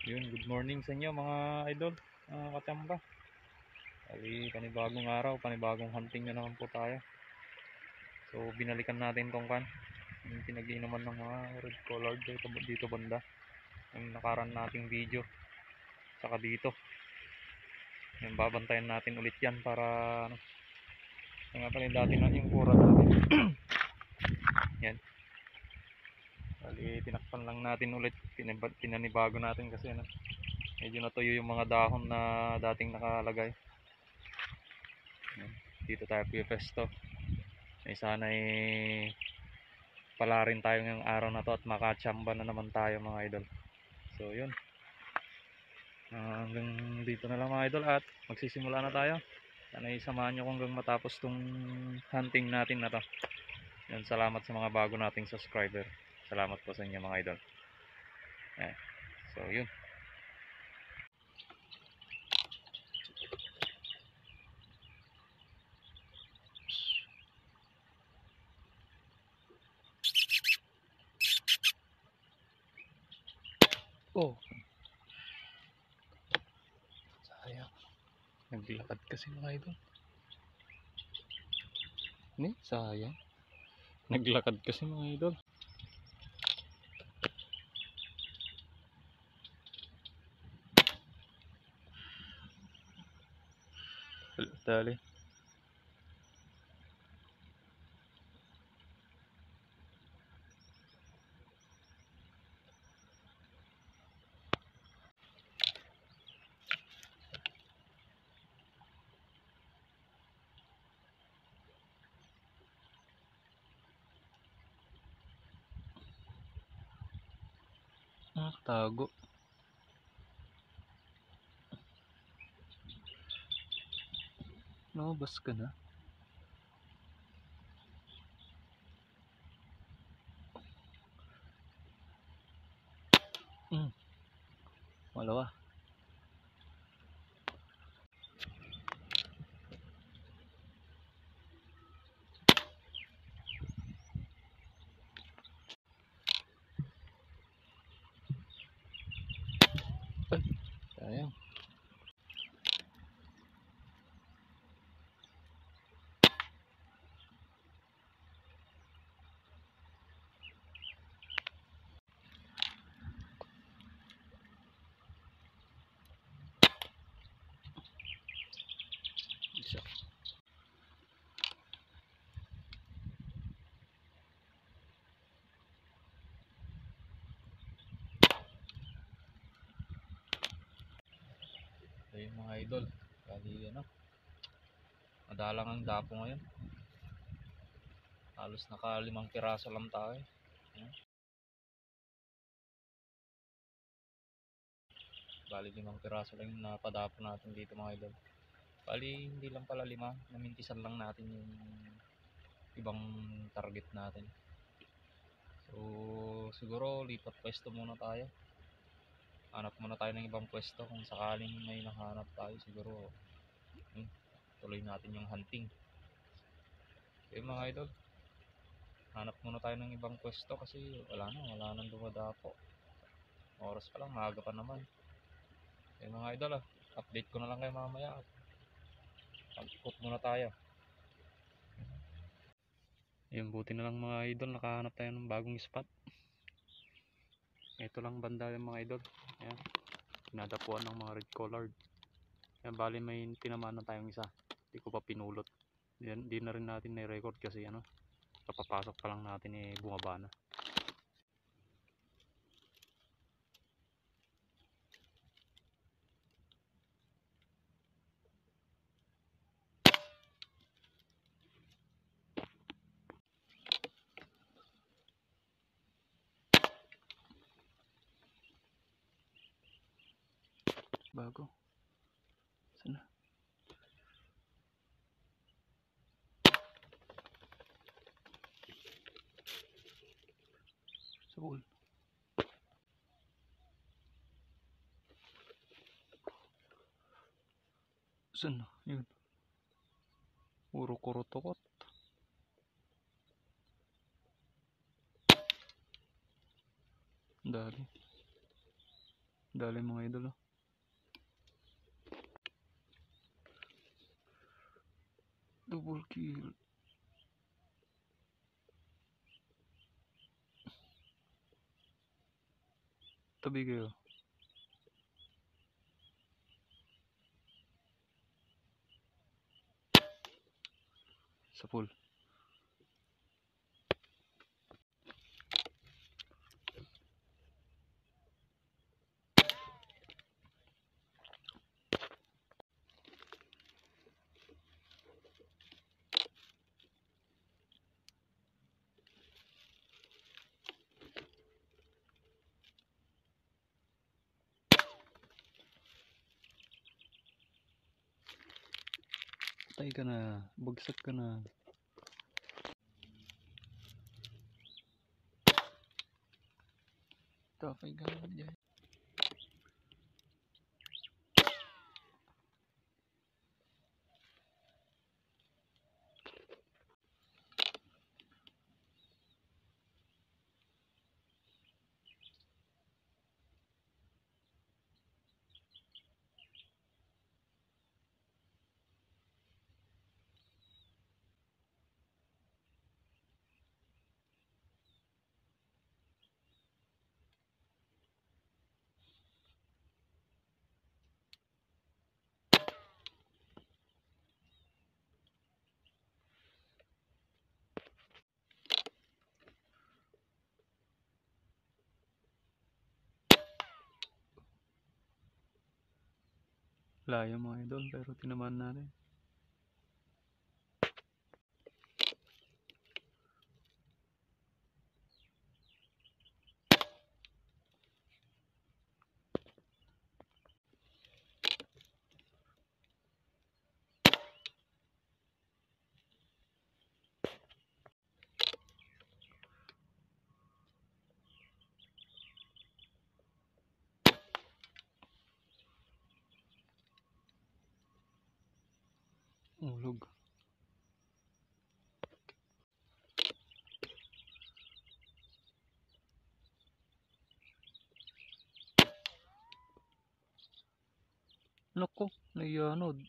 Yun, good morning sa inyo mga idol, mga katsamba. Panibagong araw, panibagong hunting na naman po tayo. So, binalikan natin tong yung pinag-iinuman ng mga red collared dito banda. Yung nakaraan nating video, saka dito. Yung babantayan natin ulit yan para, ano, nga pala yung dati na yung kura natin. Yan. Tinakpan lang natin ulit, pinanibago natin kasi ano, medyo natuyo yung mga dahon na dating nakalagay. Yan. Dito tayo pipesto. Sana pala rin tayo ngayong araw na to at makachamba na naman tayo mga idol. So yun, hanggang dito na lang mga idol at magsisimula na tayo. Sana isamahan nyo hanggang matapos tong hunting natin na to. Yan, salamat sa mga bago nating subscriber. Salamat po sa inyo mga idol. So yun. Oh, sayang. Naglakad kasi mga idol. Sayang. Naglakad kasi mga idol. Dali. Tago. Bas ka na. Malawa. Sayang. Isa. Ayun mga idol, kali madalang ang dapo ngayon. Halos naka 5 piraso lang tayo. Bali 5 piraso lang yung napadapo natin dito mga idol. Bali hindi lang pala 5, namintisan lang natin yung ibang target natin. So siguro lipat pwesto muna tayo. Hanap muna tayo ng ibang pwesto kung sakaling may nahanap tayo siguro. Tuloy natin yung hunting. So mga idol, hanap muna tayo ng ibang pwesto kasi wala nang dumadapo. Oras pa lang, maaga pa naman. Mga idol, update ko na lang kayo mamaya. Pag-cook muna tayo. Yung buti na lang mga idol, nakahanap tayo ng bagong spot. Ito lang banda yung mga idol. Ayan, pinadapuan ng mga red collared. Ayan, bali may tinamaan na tayong isa. Hindi ko pa pinulot. Di na rin natin na-record kasi kapapasok pa lang natin bumaba na. Bago. Sana. Soul. Sana. Yun. Puro kurot-tukot. Dali. Dali mga idol. Double kill. Tabi kayo. Sa pool. Patay ka na. Bagsak ka na. Tapay ka na dyan. Layo mga idol, pero tinamaan natin. Ulog. Loko, naiyanod.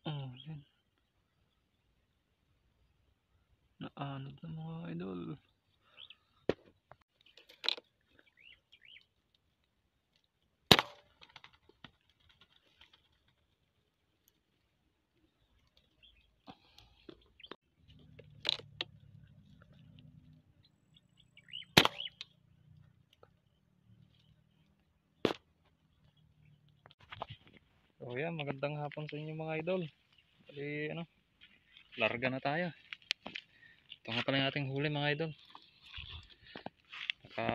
Oh, yan. Naanod na mga idol. So yan, magandang hapon sa inyo mga idol. Bali, larga na tayo. Ito nga pala yung ating huli mga idol. Naka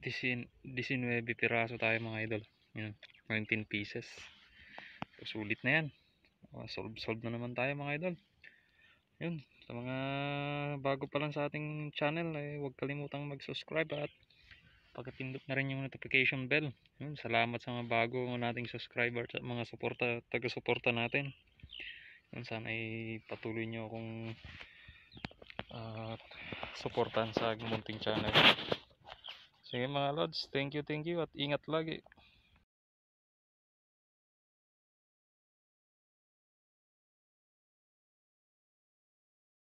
19 piraso tayo mga idol. Yan, 19 pieces. So, sulit na yan. Solve na naman tayo mga idol. Yun, sa mga bago pa lang sa ating channel, huwag kalimutang mag-subscribe at pagpindot na rin yung notification bell. Yun, salamat sa mga bago nating subscriber at mga taga-suporta natin. Yun, sana ay patuloy nyo akong suportahan sa munting channel. Sige mga lods, thank you at ingat lagi.